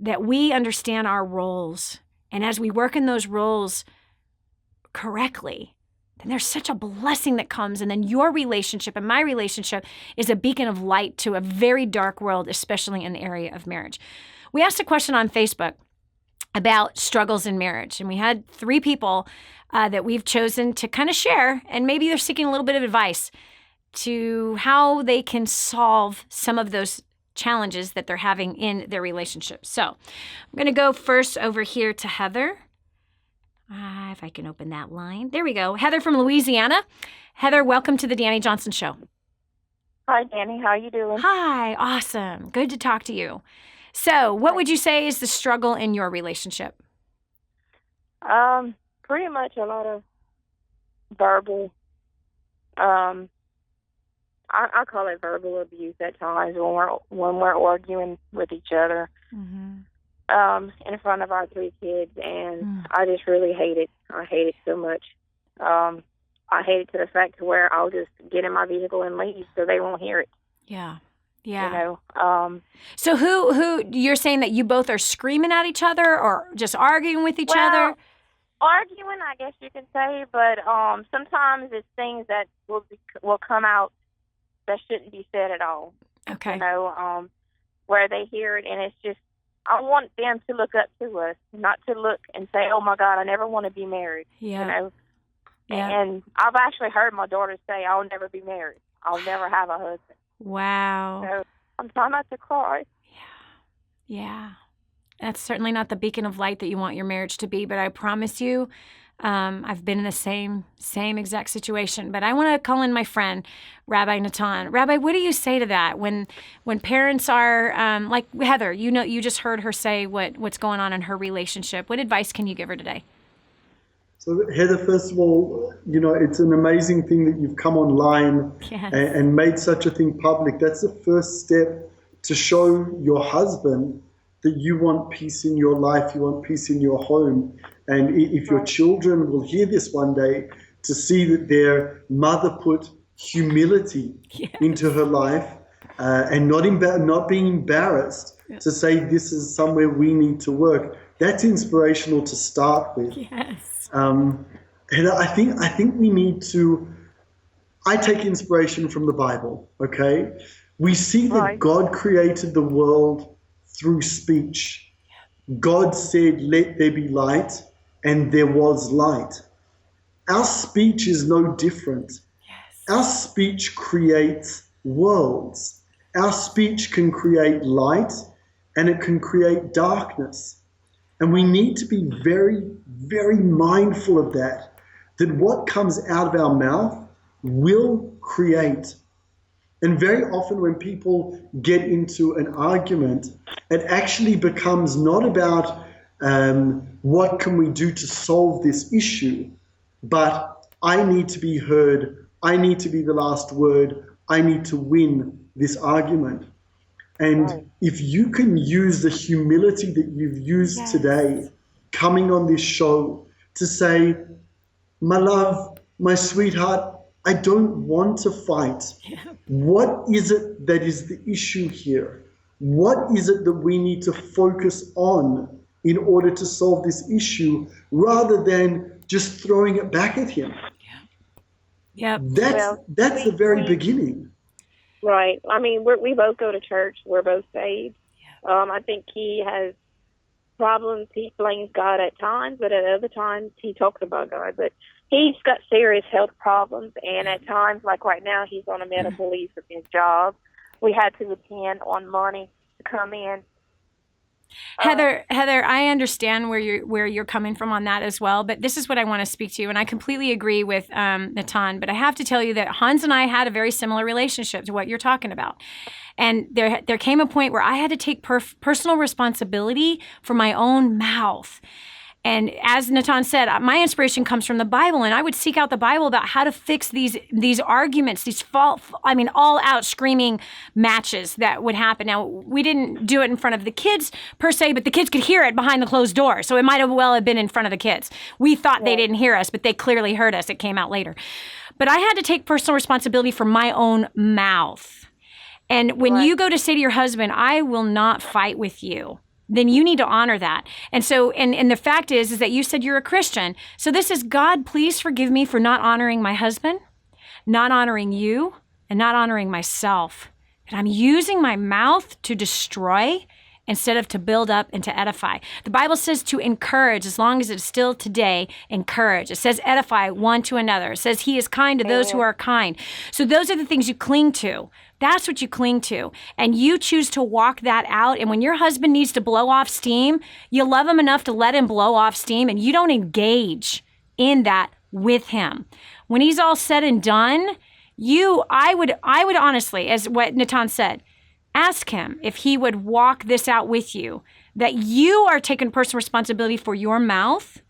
that we understand our roles. And as we work in those roles correctly, then there's such a blessing that comes. And then your relationship and my relationship is a beacon of light to a very dark world, especially in the area of marriage. We asked a question on Facebook. about struggles in marriage. And we had 3 people that we've chosen to kind of share, and maybe they're seeking a little bit of advice to how they can solve some of those challenges that they're having in their relationship. So I'm going to go first over here to Heather. If I can open that line. There we go. Heather from Louisiana. Heather, welcome to the Dani Johnson Show. Hi, Dani. How are you doing? Hi. Awesome. Good to talk to you. So what would you say is the struggle in your relationship? Pretty much a lot of verbal, I call it verbal abuse at times when we're arguing with each other. In front of our 3 kids, and I just really hate it. I hate it so much. I hate it to the fact to where I'll just get in my vehicle and leave so they won't hear it. Yeah. So who you're saying that you both are screaming at each other or just arguing with each other? Arguing, I guess you can say, but sometimes it's things that will come out that shouldn't be said at all. Okay. Where they hear it, and it's just, I want them to look up to us, not to look and say, "Oh my God, I never want to be married." Yeah. And I've actually heard my daughter say, "I'll never be married. I'll never have a husband." Wow. So I'm trying not to cry. Yeah. That's certainly not the beacon of light that you want your marriage to be, but I promise you, I've been in the same exact situation. But I want to call in my friend, Rabbi Natan. Rabbi, what do you say to that when parents are like Heather? You just heard her say what's going on in her relationship. What advice can you give her today? So Heather, first of all, it's an amazing thing that you've come online and made such a thing public. That's the first step to show your husband that you want peace in your life, you want peace in your home. And if your children will hear this one day, to see that their mother put humility into her life and not being embarrassed to say this is somewhere we need to work, that's inspirational to start with. Yes. And I think we need to, I take inspiration from the Bible, okay? We see that God created the world through speech. God said, "Let there be light," and there was light. Our speech is no different. Our speech creates worlds. Our speech can create light and it can create darkness. And we need to be very, very mindful of that what comes out of our mouth will create. And very often when people get into an argument, it actually becomes not about what can we do to solve this issue, but I need to be heard, I need to be the last word, I need to win this argument. And if you can use the humility that you've used today, coming on this show, to say, "My love, my sweetheart, I don't want to fight. What is it that is the issue here? What is it that we need to focus on in order to solve this issue, rather than just throwing it back at him?" That's the very beginning. Right. I mean, we both go to church. We're both saved. I think he has problems. He blames God at times, but at other times he talks about God. But he's got serious health problems, and at times, like right now, he's on a medical leave from his job. We had to depend on money to come in. Heather, I understand where you're coming from on that as well, but this is what I want to speak to you, and I completely agree with Natan, but I have to tell you that Hans and I had a very similar relationship to what you're talking about. And there came a point where I had to take personal responsibility for my own mouth. And as Natan said, my inspiration comes from the Bible, and I would seek out the Bible about how to fix these arguments, these all-out screaming matches that would happen. Now, we didn't do it in front of the kids per se, but the kids could hear it behind the closed door, so it might have been in front of the kids. We thought they didn't hear us, but they clearly heard us. It came out later. But I had to take personal responsibility for my own mouth. And when you go to say to your husband, "I will not fight with you," then you need to honor that. And so, and the fact is that you said you're a Christian. So this is, "God, please forgive me for not honoring my husband, not honoring you, and not honoring myself. And I'm using my mouth to destroy instead of to build up and to edify. The Bible says to encourage, as long as it's still today, encourage. It says edify one to another. It says he is kind to those who are kind. So those are the things you cling to. That's what you cling to. And you choose to walk that out. And when your husband needs to blow off steam, you love him enough to let him blow off steam, and you don't engage in that with him. When he's all said and done, I would honestly, as what Natan said, ask him if he would walk this out with you, that you are taking personal responsibility for your mouth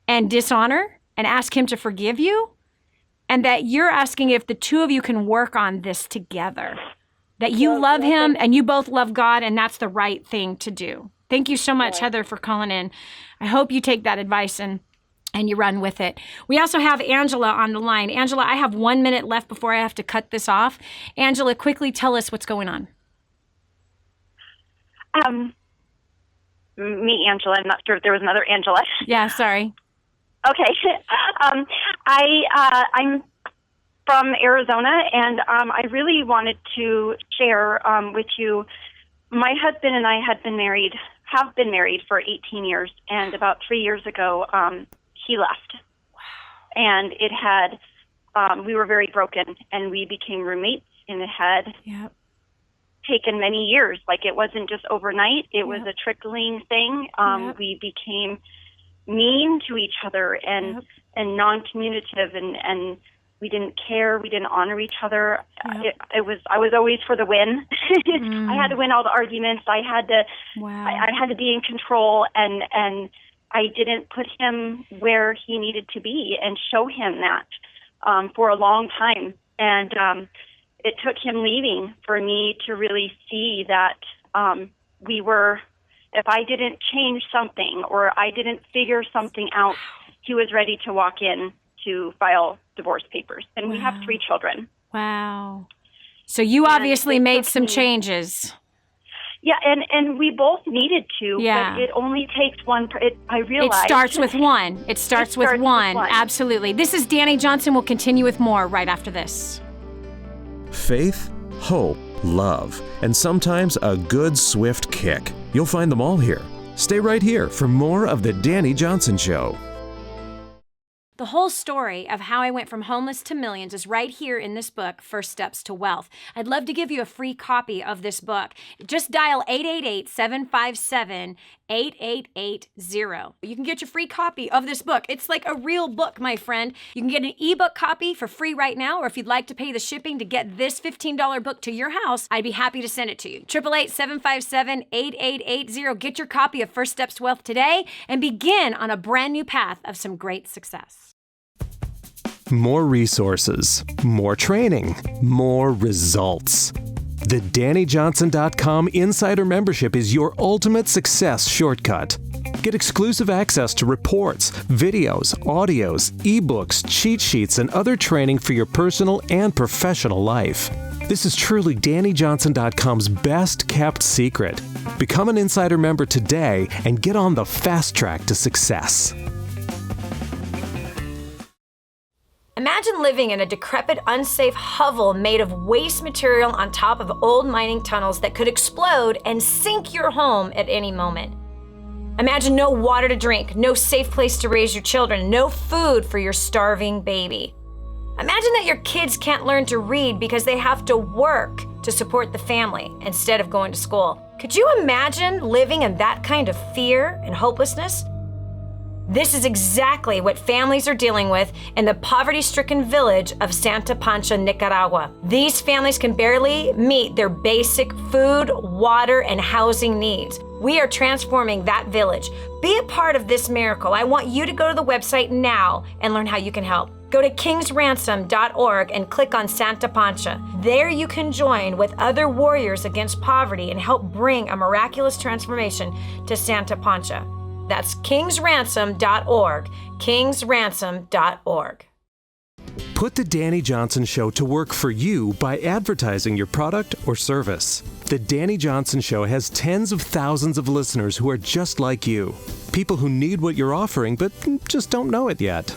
and dishonor, and ask him to forgive you. And that you're asking if the two of you can work on this together. That you love him and you both love God, and that's the right thing to do. Thank you so much, Heather, for calling in. I hope you take that advice and you run with it. We also have Angela on the line. Angela, I have 1 minute left before I have to cut this off. Angela, quickly tell us what's going on. Me, Angela. I'm not sure if there was another Angela. Yeah, sorry. Okay. I'm from Arizona, and I really wanted to share with you. My husband and I have been married for 18 years, and about 3 years ago, he left. Wow. And it had, we were very broken, and we became roommates, and it had taken many years. Like, it wasn't just overnight. It was a trickling thing. We became mean to each other and non-communicative, and we didn't care. We didn't honor each other. I was always for the win. I had to win all the arguments. I had to I had to be in control, and I didn't put him where he needed to be and show him that for a long time. And it took him leaving for me to really see that we were, if I didn't change something or I didn't figure something out, he was ready to walk in to file divorce papers. And we have 3 children. Wow. So you obviously made some changes. Yeah, and we both needed to, but it only takes one. I realize. It starts with one. It starts with one. Absolutely. This is Dani Johnson. We'll continue with more right after this. Faith, hope, love, and sometimes a good swift kick. You'll find them all here. Stay right here for more of The Dani Johnson Show. The whole story of how I went from homeless to millions is right here in this book, First Steps to Wealth. I'd love to give you a free copy of this book. Just dial 888-757-8880. You can get your free copy of this book. It's like a real book, my friend. You can get an ebook copy for free right now, or if you'd like to pay the shipping to get this $15 book to your house, I'd be happy to send it to you. 888-757-8880. Get your copy of First Steps to Wealth today and begin on a brand new path of some great success. More resources, more training, more results. The DaniJohnson.com Insider Membership is your ultimate success shortcut. Get exclusive access to reports, videos, audios, ebooks, cheat sheets, and other training for your personal and professional life. This is truly DaniJohnson.com's best kept secret. Become an Insider member today and get on the fast track to success. Imagine living in a decrepit, unsafe hovel made of waste material on top of old mining tunnels that could explode and sink your home at any moment. Imagine no water to drink, no safe place to raise your children, no food for your starving baby. Imagine that your kids can't learn to read because they have to work to support the family instead of going to school. Could you imagine living in that kind of fear and hopelessness? This is exactly what families are dealing with in the poverty-stricken village of Santa Pancha, Nicaragua. These families can barely meet their basic food, water, and housing needs. We are transforming that village. Be a part of this miracle. I want you to go to the website now and learn how you can help. Go to kingsransom.org and click on Santa Pancha. There you can join with other warriors against poverty and help bring a miraculous transformation to Santa Pancha. That's kingsransom.org, kingsransom.org. Put The Dani Johnson Show to work for you by advertising your product or service. The Dani Johnson Show has tens of thousands of listeners who are just like you. People who need what you're offering but just don't know it yet.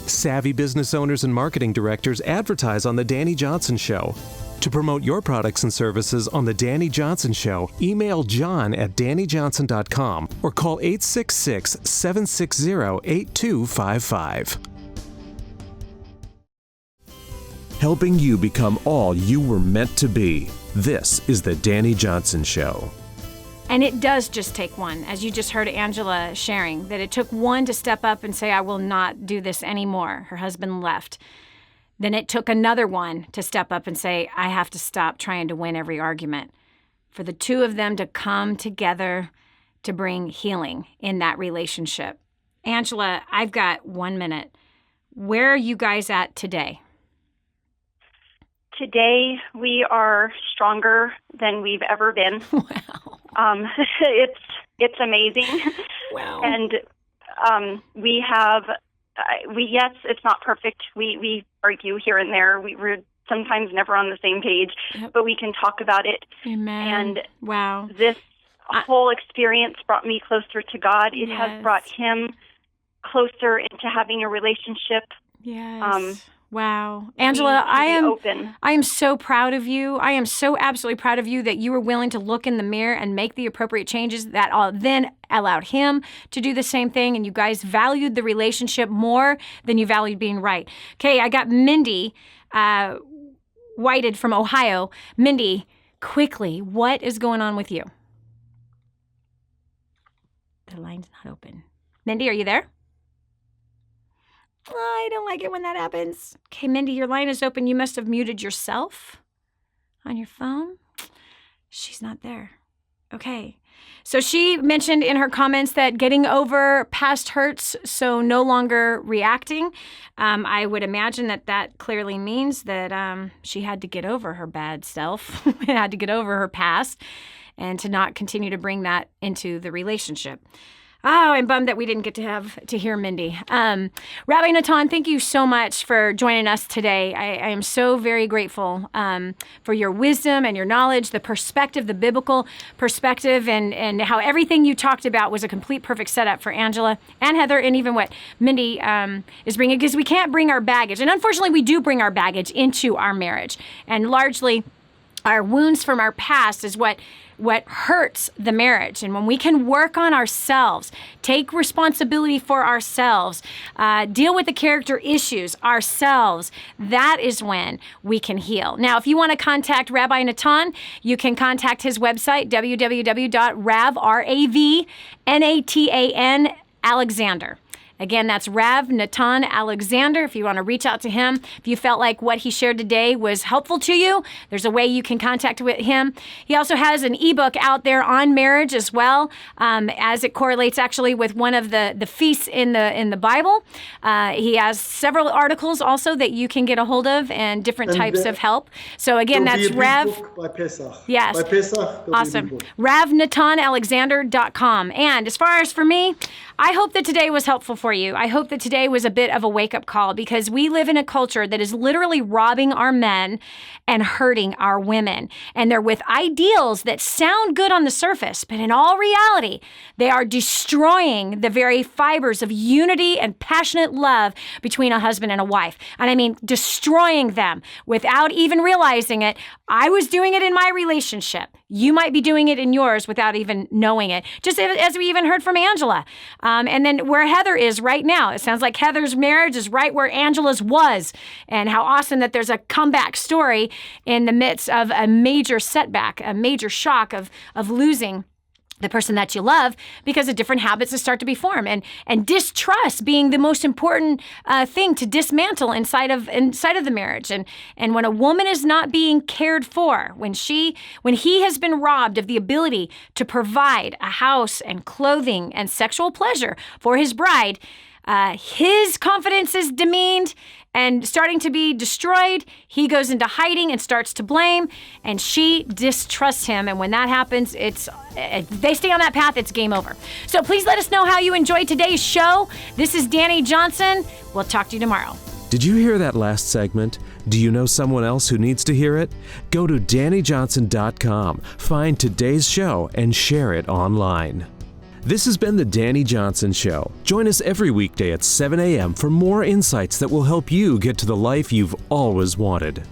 Savvy business owners and marketing directors advertise on The Dani Johnson Show. To promote your products and services on The Dani Johnson Show, email John at DaniJohnson.com or call 866-760-8255. Helping you become all you were meant to be. This is The Dani Johnson Show. And it does just take one, as you just heard Angela sharing, that it took one to step up and say, I will not do this anymore. Her husband left. Then it took another one to step up and say, I have to stop trying to win every argument. For the two of them to come together to bring healing in that relationship. Angela, I've got 1 minute. Where are you guys at today? Today, we are stronger than we've ever been. Wow. It's amazing. Wow. And we have, yes, it's not perfect. We argue here and there. We're sometimes never on the same page, but we can talk about it. Amen. And wow. This whole experience brought me closer to God. It has brought him closer into having a relationship. Yes. Wow. Angela, I am so proud of you. I am so absolutely proud of you that you were willing to look in the mirror and make the appropriate changes that then allowed him to do the same thing. And you guys valued the relationship more than you valued being right. Okay, I got Mindy Whited from Ohio. Mindy, quickly, what is going on with you? The line's not open. Mindy, are you there? I don't like it when that happens. Okay, Mindy, your line is open. You must have muted yourself on your phone. She's not there. Okay. So she mentioned in her comments that getting over past hurts, so no longer reacting. I would imagine that clearly means that she had to get over her bad self, had to get over her past, and to not continue to bring that into the relationship. Oh, I'm bummed that we didn't get to hear Mindy. Rabbi Natan, thank you so much for joining us today. I am so very grateful for your wisdom and your knowledge, the perspective, the biblical perspective, and how everything you talked about was a complete perfect setup for Angela and Heather, and even what Mindy is bringing, because we can't bring our baggage. And unfortunately, we do bring our baggage into our marriage. And largely, our wounds from our past is what hurts the marriage. And when we can work on ourselves, take responsibility for ourselves, deal with the character issues ourselves, that is when we can heal. Now, if you want to contact Rabbi Natan, you can contact his website, www.RavNatan Again, that's Rav Natan Alexander. If you want to reach out to him, if you felt like what he shared today was helpful to you, there's a way you can contact with him. He also has an ebook out there on marriage as well, as it correlates actually with one of the feasts in the Bible. He has several articles also that you can get a hold of and different types of help. So again, that's Rav. By Pesach. Yes. By Pesach. Awesome. RavNatanAlexander.com. And as far as for me, I hope that today was helpful for you. I hope that today was a bit of a wake-up call, because we live in a culture that is literally robbing our men and hurting our women. And they're with ideals that sound good on the surface, but in all reality, they are destroying the very fibers of unity and passionate love between a husband and a wife. And I mean, destroying them without even realizing it. I was doing it in my relationship. You might be doing it in yours without even knowing it, just as we even heard from Angela. And then where Heather is right now, it sounds like Heather's marriage is right where Angela's was, and how awesome that there's a comeback story in the midst of a major setback, a major shock of losing the person that you love, because of different habits that start to be formed, and distrust being the most important thing to dismantle inside of the marriage. And when a woman is not being cared for, when he has been robbed of the ability to provide a house and clothing and sexual pleasure for his bride, his confidence is demeaned and starting to be destroyed. He goes into hiding and starts to blame, and she distrusts him. And when that happens, if they stay on that path, it's game over. So please let us know how you enjoyed today's show. This is Dani Johnson. We'll talk to you tomorrow. Did you hear that last segment? Do you know someone else who needs to hear it? Go to DaniJohnson.com, find today's show, and share it online. This has been the Dani Johnson Show. Join us every weekday at 7 a.m. for more insights that will help you get to the life you've always wanted.